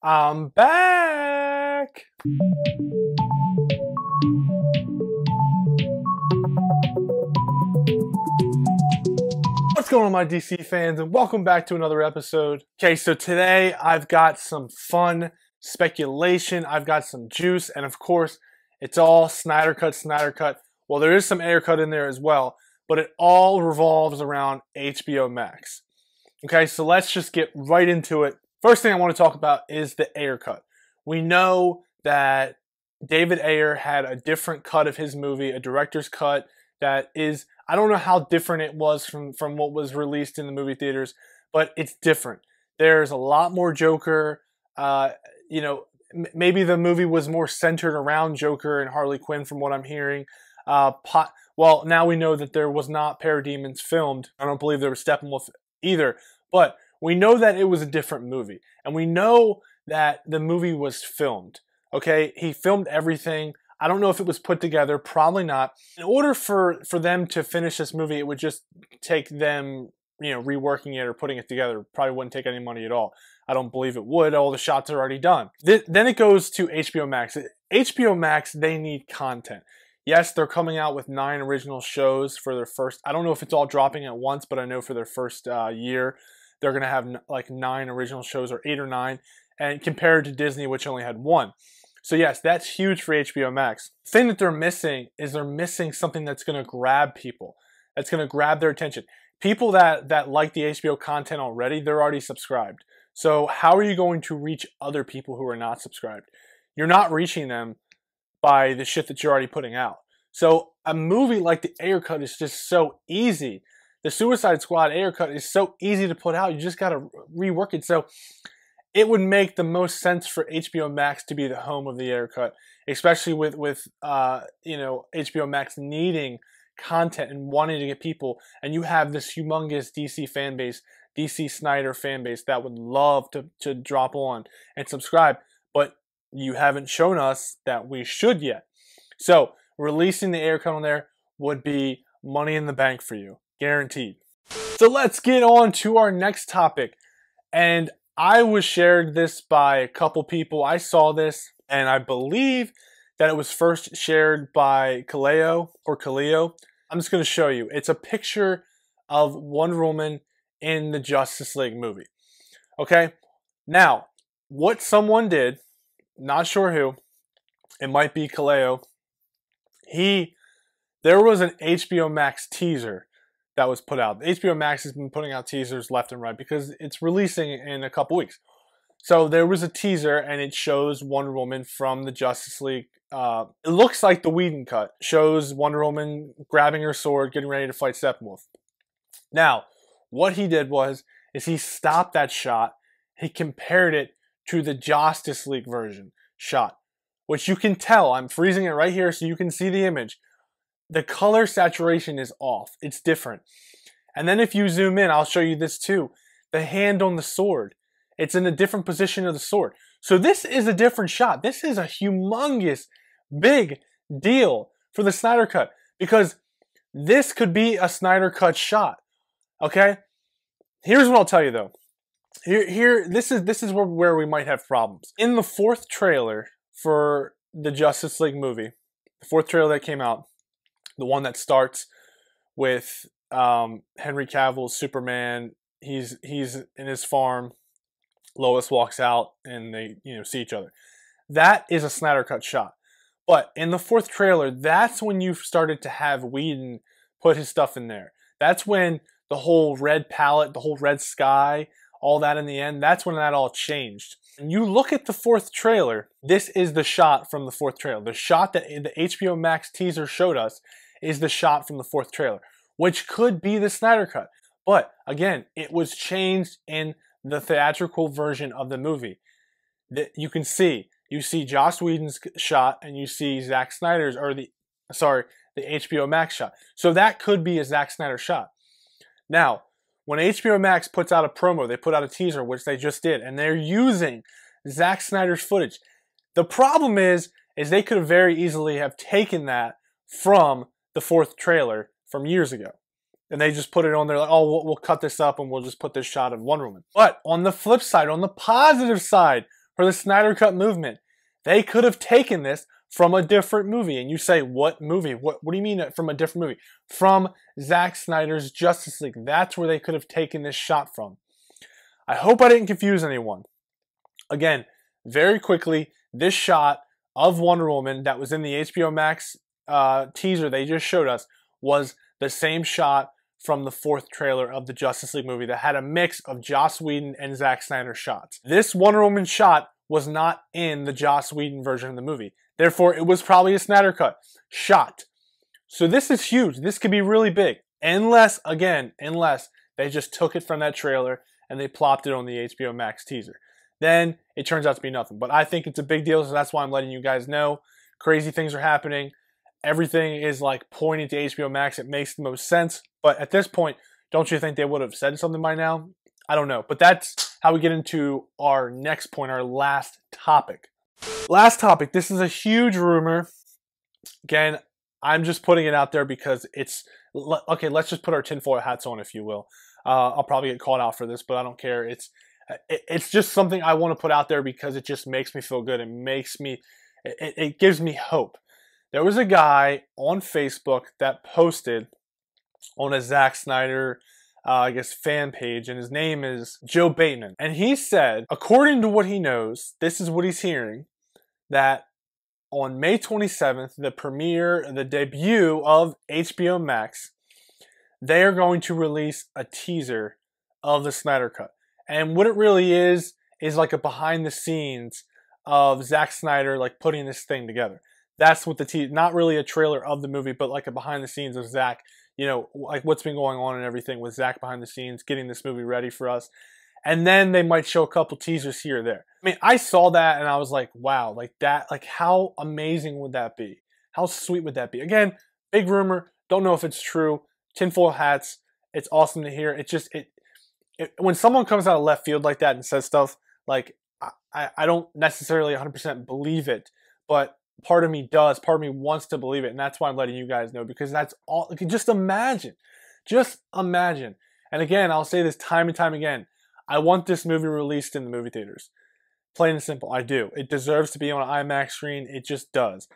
I'm back! What's going on, my DC fans, and welcome back to another episode. Okay, so today I've got some fun speculation, I've got some juice, and of course, it's all SnyderCut. Well, there is some Ayer cut in there as well, but it all revolves around HBO Max. Okay, so let's just get right into it. First thing I want to talk about is the Ayer cut. We know that David Ayer had a different cut of his movie, a director's cut that is, I don't know how different it was from what was released in the movie theaters, but it's different. There's a lot more Joker. Maybe the movie was more centered around Joker and Harley Quinn from what I'm hearing. Well, now we know that there was not Parademons filmed. I don't believe there was Steppenwolf either, but we know that it was a different movie, and we know that the movie was filmed. Okay, he filmed everything. I don't know if it was put together, probably not. In order for them to finish this movie, it would just take them, reworking it or putting it together. Probably wouldn't take any money at all. I don't believe it would. All the shots are already done. Then it goes to HBO Max. HBO Max, they need content. Yes, they're coming out with 9 original shows for their first. I don't know if it's all dropping at once, but I know for their first year, they're going to have like 9 original shows, or 8 or 9, and compared to Disney, which only had 1. So yes, that's huge for HBO Max. The thing that they're missing is they're missing something that's going to grab people, that's going to grab their attention. People that like the HBO content already, they're already subscribed. So how are you going to reach other people who are not subscribed? You're not reaching them by the shit that you're already putting out. So a movie like the Ayer cut is just so easy. The Suicide Squad Ayer cut is so easy to put out. You just got to rework it. So it would make the most sense for HBO Max to be the home of the Ayer cut, especially with HBO Max needing content and wanting to get people. And you have this humongous DC fan base, DC Snyder fan base that would love to drop on and subscribe. But you haven't shown us that we should yet. So releasing the Ayer cut on there would be money in the bank for you. Guaranteed. So let's get on to our next topic. And I was shared this by a couple people. I saw this, and I believe that it was first shared by Kaleo. I'm just going to show you. It's a picture of Wonder Woman in the Justice League movie. Okay? Now, what someone did, not sure who, it might be Kaleo, there was an HBO Max teaser that was put out. HBO Max has been putting out teasers left and right because it's releasing in a couple weeks. So there was a teaser, and it shows Wonder Woman from the Justice League. It looks like the Whedon cut. Shows Wonder Woman grabbing her sword, getting ready to fight Steppenwolf. Now, what he did is he stopped that shot. He compared it to the Justice League version shot, which you can tell. I'm freezing it right here so you can see the image. The color saturation is off. It's different. And then if you zoom in, I'll show you this too. The hand on the sword. It's in a different position of the sword. So this is a different shot. This is a humongous, big deal for the Snyder Cut, because this could be a Snyder Cut shot. Okay? Here's what I'll tell you though. This is where we might have problems. In the 4th trailer for the Justice League movie, the 4th trailer that came out, the one that starts with Henry Cavill's Superman. He's in his farm. Lois walks out, and they see each other. That is a Snyder Cut shot. But in the 4th trailer, that's when you started to have Whedon put his stuff in there. That's when the whole red palette, the whole red sky, all that in the end, that's when that all changed. And you look at the 4th trailer, this is the shot from the 4th trailer. The shot that the HBO Max teaser showed us is the shot from the 4th trailer, which could be the Snyder Cut. But again, it was changed in the theatrical version of the movie. You see Joss Whedon's shot, and you see Zack Snyder's, the HBO Max shot. So that could be a Zack Snyder shot. Now, when HBO Max puts out a promo, they put out a teaser, which they just did, and they're using Zack Snyder's footage. The problem is they could have very easily have taken that from the 4th trailer from years ago. And they just put it on there like, oh, we'll cut this up and we'll just put this shot of Wonder Woman. But on the flip side, on the positive side for the Snyder Cut movement. They could have taken this from a different movie. And you say, what movie? What do you mean from a different movie? From Zack Snyder's Justice League. That's where they could have taken this shot from. I hope I didn't confuse anyone. Again, very quickly, this shot of Wonder Woman that was in the HBO Max teaser they just showed us was the same shot from the 4th trailer of the Justice League movie that had a mix of Joss Whedon and Zack Snyder shots. This Wonder Woman shot was not in the Joss Whedon version of the movie. Therefore, it was probably a Snyder Cut shot. So this is huge. This could be really big. Unless they just took it from that trailer and they plopped it on the HBO Max teaser. Then it turns out to be nothing. But I think it's a big deal, so that's why I'm letting you guys know. Crazy things are happening. Everything is like pointing to HBO Max. It makes the most sense. But at this point, don't you think they would have said something by now? I don't know. But that's how we get into our next point, our last topic. Last topic. This is a huge rumor. Again, I'm just putting it out there because it's... Okay, let's just put our tinfoil hats on, if you will. I'll probably get called out for this, but I don't care. It's just something I want to put out there because it just makes me feel good. It gives me hope. There was a guy on Facebook that posted on a Zack Snyder, fan page, and his name is Joe Bateman. And he said, according to what he knows, this is what he's hearing, that on May 27th, the debut of HBO Max, they are going to release a teaser of the Snyder Cut. And what it really is like a behind the scenes of Zack Snyder like putting this thing together. That's what not really a trailer of the movie, but like a behind the scenes of Zack, like what's been going on and everything with Zack behind the scenes, getting this movie ready for us. And then they might show a couple teasers here or there. I mean, I saw that and I was like, wow, like that, like how amazing would that be? How sweet would that be? Again, big rumor, don't know if it's true. Tinfoil hats, it's awesome to hear. When someone comes out of left field like that and says stuff, like, I don't necessarily 100% believe it, but part of me does. Part of me wants to believe it, and that's why I'm letting you guys know, because that's all. Just imagine. And again, I'll say this time and time again. I want this movie released in the movie theaters. Plain and simple, I do. It deserves to be on an IMAX screen. It just does.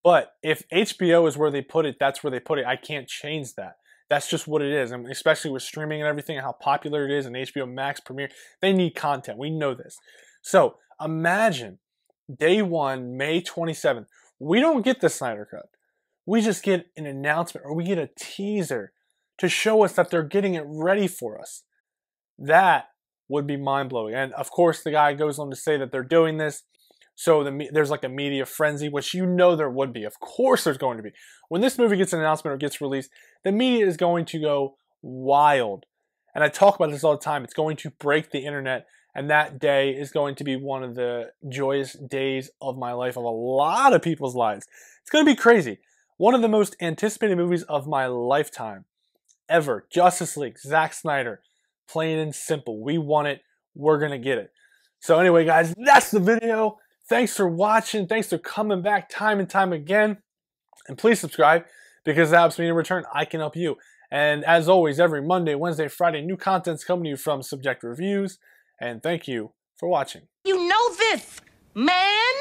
But if HBO is where they put it, that's where they put it. I can't change that. That's just what it is. I mean, especially with streaming and everything, and how popular it is, and HBO Max Premiere, they need content. We know this. So imagine day one, May 27th. We don't get the Snyder Cut. We just get an announcement, or we get a teaser to show us that they're getting it ready for us. That would be mind-blowing. And of course, the guy goes on to say that they're doing this so there's like a media frenzy, which there would be. Of course there's going to be. When this movie gets an announcement or gets released, the media is going to go wild. And I talk about this all the time. It's going to break the internet, and that day is going to be one of the joyous days of my life, of a lot of people's lives. It's going to be crazy. One of the most anticipated movies of my lifetime ever. Justice League, Zack Snyder. Plain and simple. We want it. We're going to get it. So anyway, guys, that's the video. Thanks for watching. Thanks for coming back time and time again. And please subscribe, because that helps me in return. I can help you. And as always, every Monday, Wednesday, Friday, new content's coming to you from Subjective Reviews. And thank you for watching. You know this, man!